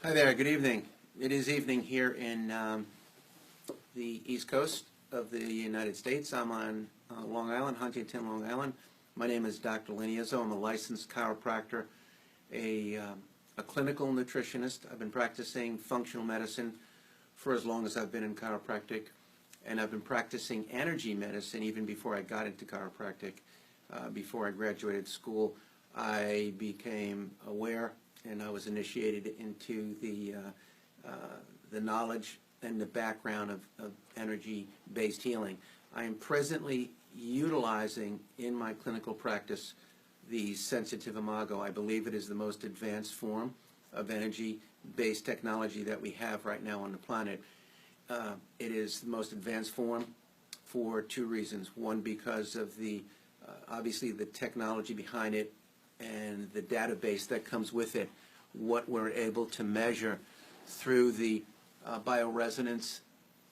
Hi there, good evening. It is evening here in the East Coast of the United States. I'm on Long Island, Huntington, Long Island. My name is Dr. Lenny. I'm a licensed chiropractor, a clinical nutritionist. I've been practicing functional medicine for as long as I've been in chiropractic, and I've been practicing energy medicine even before I got into chiropractic. Before I graduated school, I became aware and I was initiated into the knowledge and the background of energy-based healing. I am presently utilizing in my clinical practice the sensitive Imago. I believe it is the most advanced form of energy-based technology that we have right now on the planet. It is the most advanced form for two reasons. One, because of the obviously the technology behind it and the database that comes with it, what we're able to measure through the bioresonance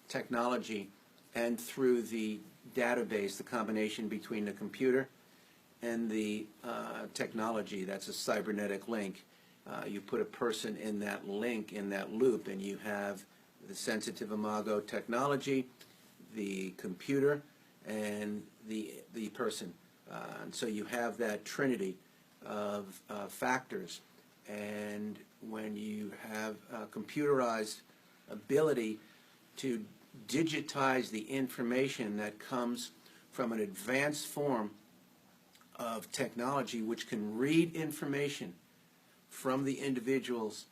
technology and through the database, the combination between the computer and the technology. That's a cybernetic link. You put a person in that link, in that loop, and you have the sensitive Imago technology, the computer, and the person. And so you have that trinity of factors, and when you have a computerized ability to digitize the information that comes from an advanced form of technology which can read information from the individual's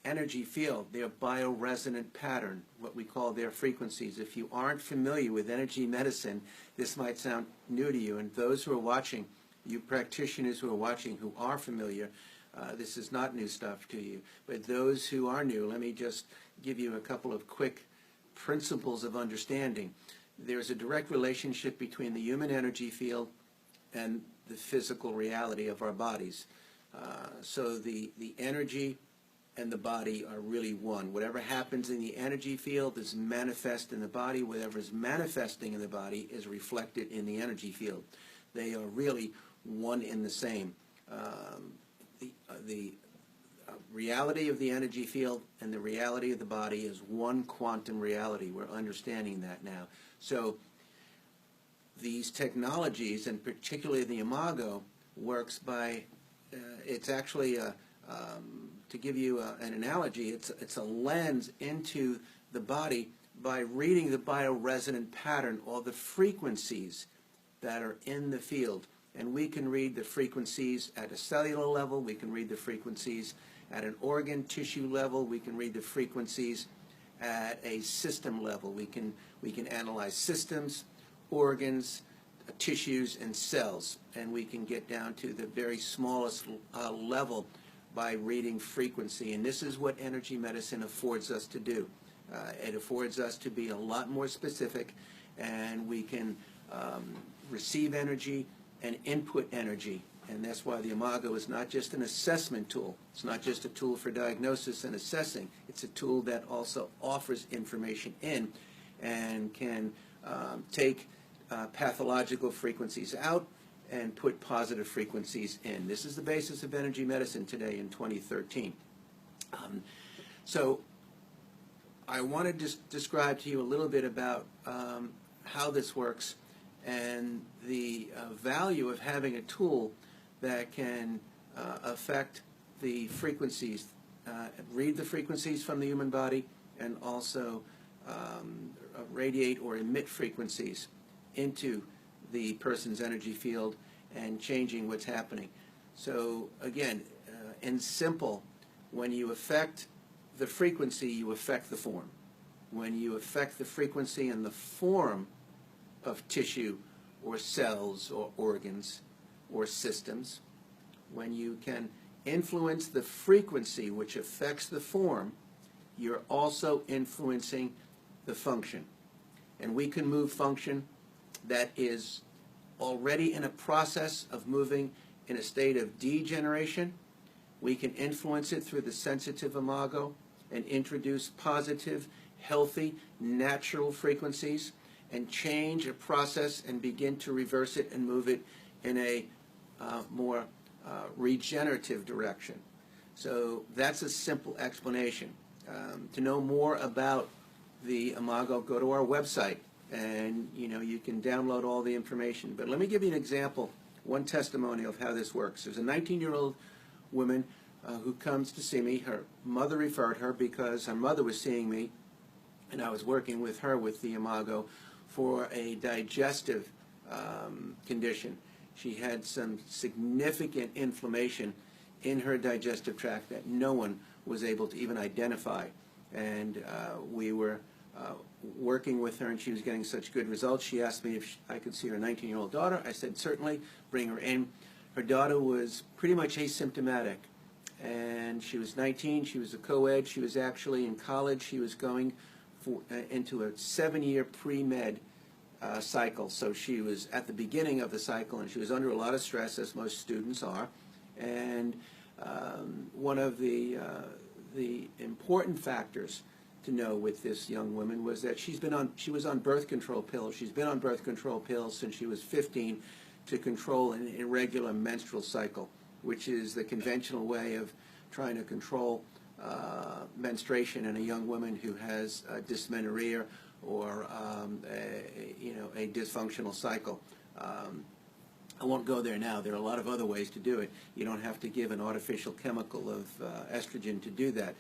energy field, their bioresonant pattern, what we call their frequencies. If you aren't familiar with energy medicine, this might sound new to you, and those who are watching, you practitioners who are watching who are familiar, this is not new stuff to you. But those who are new, let me just give you a couple of quick principles of understanding. There's a direct relationship between the human energy field and the physical reality of our bodies. So the energy and the body are really one. Whatever happens in the energy field is manifest in the body. Whatever is manifesting in the body is reflected in the energy field. They are really one in the same. The reality of the energy field and the reality of the body is one quantum reality. We're understanding that now. So these technologies, and particularly the Imago, works by, it's actually, to give you an analogy, it's a lens into the body by reading the bioresonant pattern, or the frequencies that are in the field. And we can read the frequencies at a cellular level, we can read the frequencies at an organ tissue level, we can read the frequencies at a system level. We can analyze systems, organs, tissues, and cells, and we can get down to the very smallest level by reading frequency. And this is what energy medicine affords us to do. It affords us to be a lot more specific, and we can receive energy and input energy. And that's why the Imago is not just an assessment tool. It's not just a tool for diagnosis and assessing. It's a tool that also offers information in and can take pathological frequencies out and put positive frequencies in. This is the basis of energy medicine today in 2013. So I want to just describe to you a little bit about how this works and the value of having a tool that can affect the frequencies, read the frequencies from the human body, and also radiate or emit frequencies into the person's energy field and changing what's happening. So again, in simple, when you affect the frequency, you affect the form. When you affect the frequency and the form of tissue or cells or organs or systems, when you can influence the frequency which affects the form, you're also influencing the function. And we can move function that is already in a process of moving in a state of degeneration. We can influence it through the sensitive Imago and introduce positive, healthy, natural frequencies and change a process and begin to reverse it and move it in a more regenerative direction. So that's a simple explanation. To know more about the Imago, go to our website, and you can download all the information. But let me give you an example, one testimony of how this works. There's a 19-year-old woman who comes to see me. Her mother referred her because her mother was seeing me, and I was working with her with the Imago for a digestive condition. She had some significant inflammation in her digestive tract that no one was able to even identify. And we were working with her, and she was getting such good results. She asked me if I could see her 19-year-old daughter. I said, certainly, bring her in. Her daughter was pretty much asymptomatic, and she was 19. She was a co-ed. She was actually in college. She was going into a 7-year pre-med cycle. So she was at the beginning of the cycle, and she was under a lot of stress, as most students are. And one of the important factors to know with this young woman was that she was on birth control pills. She's been on birth control pills since she was 15 to control an irregular menstrual cycle, which is the conventional way of trying to control menstruation in a young woman who has dysmenorrhea or a dysfunctional cycle. I won't go there now. There are a lot of other ways to do it. You don't have to give an artificial chemical of estrogen to do that.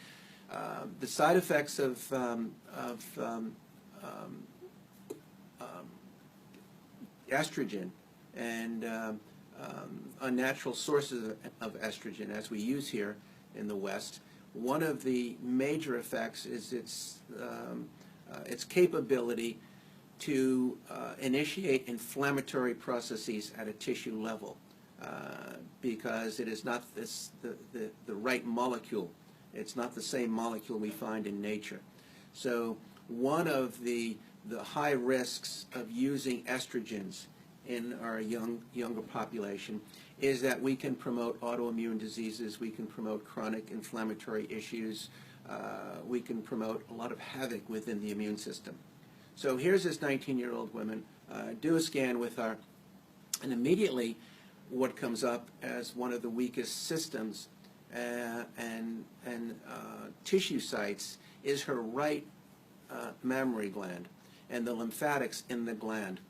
The side effects of estrogen and unnatural sources of estrogen, as we use here in the West, one of the major effects is its capability to initiate inflammatory processes at a tissue level, because it is not the right molecule. It's not the same molecule we find in nature. So one of the high risks of using estrogens in our younger population is that we can promote autoimmune diseases, we can promote chronic inflammatory issues, we can promote a lot of havoc within the immune system. So here's this 19-year-old woman, do a scan with her, and immediately what comes up as one of the weakest systems and tissue sites is her right mammary gland and the lymphatics in the gland.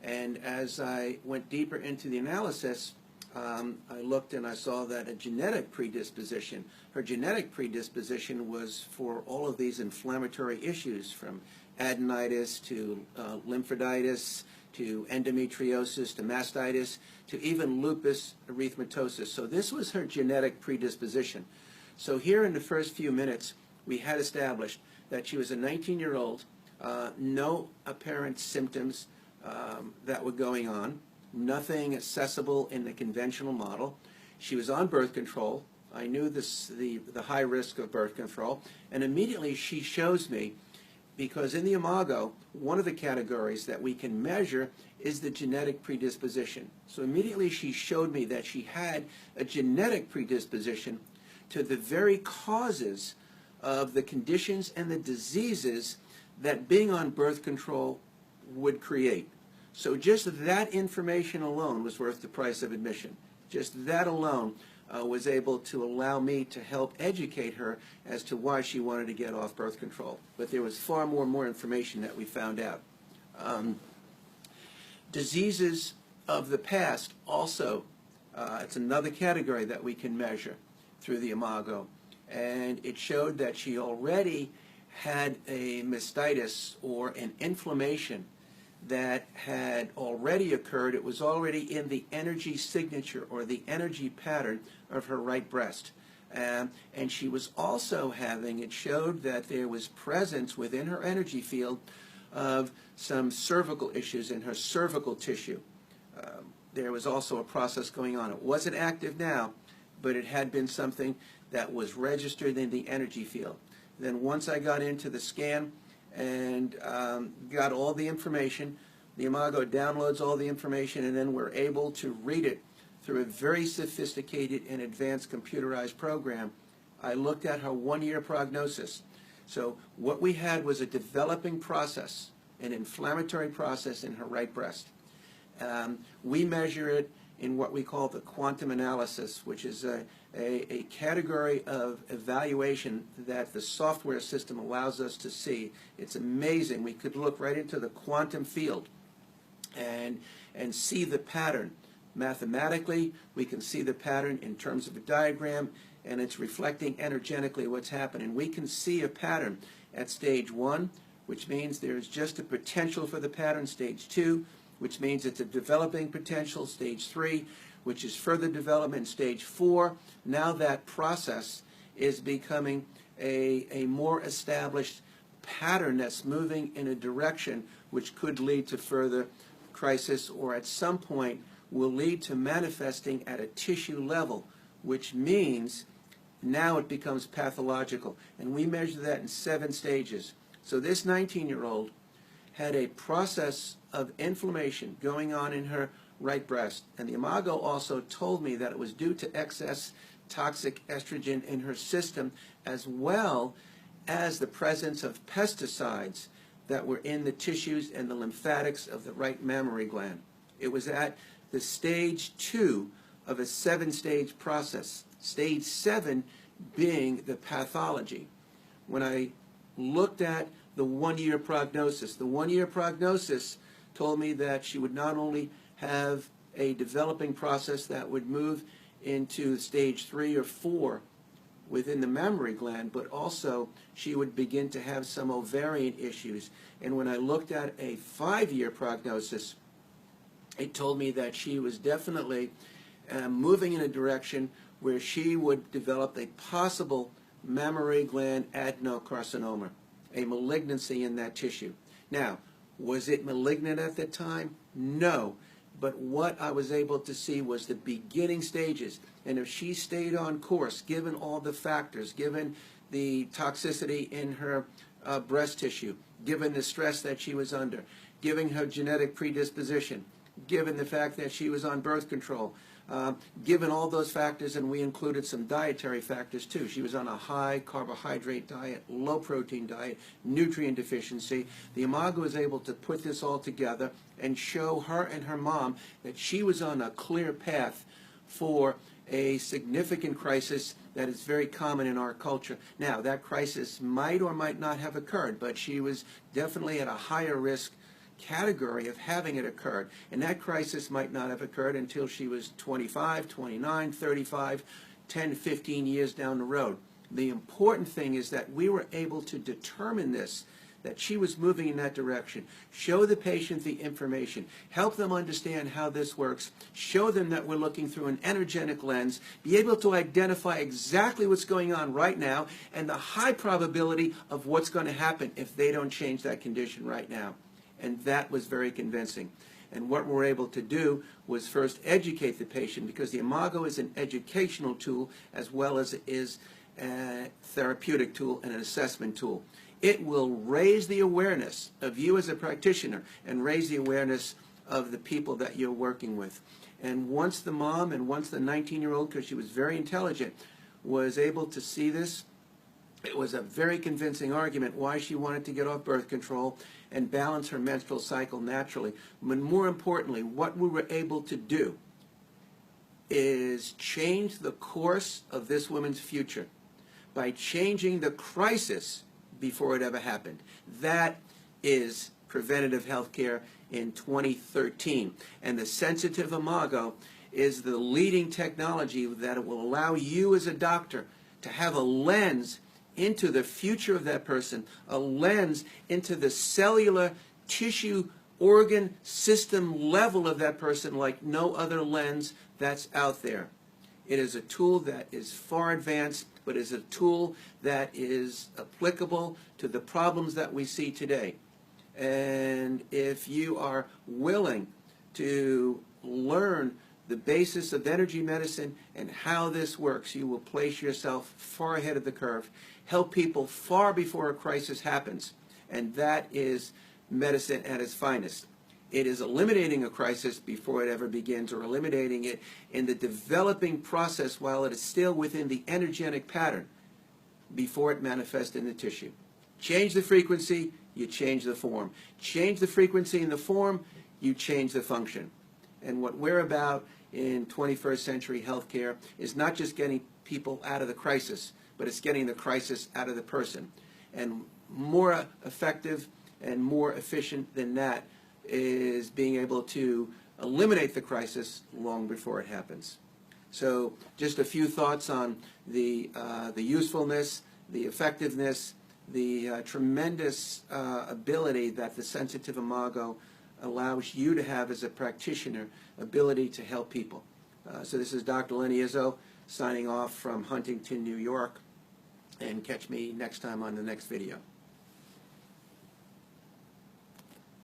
And as I went deeper into the analysis, I looked and I saw that a genetic predisposition, her genetic predisposition was for all of these inflammatory issues, from adenitis to lymphiditis to endometriosis to mastitis to even lupus erythematosus. So this was her genetic predisposition. So here in the first few minutes, we had established that she was a 19-year-old, no apparent symptoms that were going on, nothing accessible in the conventional model. She was on birth control. I knew the high risk of birth control, and immediately she shows me, because in the Imago, one of the categories that we can measure is the genetic predisposition. So immediately she showed me that she had a genetic predisposition to the very causes of the conditions and the diseases that being on birth control would create. So just that information alone was worth the price of admission. Just that alone was able to allow me to help educate her as to why she wanted to get off birth control. But there was far more information that we found out. Diseases of the past also, it's another category that we can measure through the Imago. And it showed that she already had a mastitis or an inflammation that had already occurred. It was already in the energy signature or the energy pattern of her right breast. And she was also having, it showed that there was presence within her energy field of some cervical issues in her cervical tissue. There was also a process going on. It wasn't active now, but it had been something that was registered in the energy field. Then once I got into the scan and got all the information, the Imago downloads all the information, and then we're able to read it through a very sophisticated and advanced computerized program. I looked at her 1-year prognosis. So what we had was a developing process, an inflammatory process in her right breast. We measure it in what we call the quantum analysis, which is a category of evaluation that the software system allows us to see. It's amazing. We could look right into the quantum field and see the pattern. Mathematically, we can see the pattern in terms of a diagram, and it's reflecting energetically what's happening. We can see a pattern at stage 1, which means there's just a potential for the pattern. Stage 2, which means it's a developing potential. Stage 3, which is further development. Stage 4, now that process is becoming a more established pattern that's moving in a direction which could lead to further crisis, or at some point will lead to manifesting at a tissue level, which means now it becomes pathological. And we measure that in 7 stages. So this 19-year-old had a process of inflammation going on in her right breast. And the Imago also told me that it was due to excess toxic estrogen in her system, as well as the presence of pesticides that were in the tissues and the lymphatics of the right mammary gland. It was at the stage 2 of a 7-stage process. Stage 7 being the pathology. When I looked at the 1-year prognosis, the 1-year prognosis told me that she would not only have a developing process that would move into stage 3 or 4 within the mammary gland, but also she would begin to have some ovarian issues. And when I looked at a 5-year prognosis, it told me that she was definitely moving in a direction where she would develop a possible mammary gland adenocarcinoma, a malignancy in that tissue. Now, was it malignant at the time? No. But what I was able to see was the beginning stages. And if she stayed on course, given all the factors, given the toxicity in her breast tissue, given the stress that she was under, given her genetic predisposition, given the fact that she was on birth control, given all those factors, and we included some dietary factors too. She was on a high carbohydrate diet, low protein diet, nutrient deficiency. The Imago was able to put this all together and show her and her mom that she was on a clear path for a significant crisis that is very common in our culture. Now, that crisis might or might not have occurred, but she was definitely at a higher risk category of having it occurred. And that crisis might not have occurred until she was 25, 29, 35, 10, 15 years down the road. The important thing is that we were able to determine this, that she was moving in that direction, show the patient the information, help them understand how this works, show them that we're looking through an energetic lens, be able to identify exactly what's going on right now and the high probability of what's going to happen if they don't change that condition right now. And that was very convincing. And what we're able to do was first educate the patient, because the Imago is an educational tool as well as it is a therapeutic tool and an assessment tool. It will raise the awareness of you as a practitioner and raise the awareness of the people that you're working with. And once the mom and once the 19-year-old, because she was very intelligent, was able to see this, it was a very convincing argument why she wanted to get off birth control and balance her menstrual cycle naturally. But more importantly, what we were able to do is change the course of this woman's future by changing the crisis before it ever happened. That is preventative health care in 2013. And the sensitive Imago is the leading technology that will allow you as a doctor to have a lens into the future of that person, a lens into the cellular tissue organ system level of that person like no other lens that's out there. It is a tool that is far advanced, but is a tool that is applicable to the problems that we see today. And if you are willing to learn the basis of energy medicine and how this works, you will place yourself far ahead of the curve, help people far before a crisis happens, and that is medicine at its finest. It is eliminating a crisis before it ever begins, or eliminating it in the developing process while it is still within the energetic pattern before it manifests in the tissue. Change the frequency, you change the form. Change the frequency and the form, you change the function. And what we're about in 21st century healthcare is not just getting people out of the crisis, but it's getting the crisis out of the person. And more effective and more efficient than that is being able to eliminate the crisis long before it happens. So just a few thoughts on the usefulness, the effectiveness, the tremendous ability that the sensitive Imago allows you to have as a practitioner, ability to help people. So this is Dr. Lenny signing off from Huntington, New York, and catch me next time on the next video.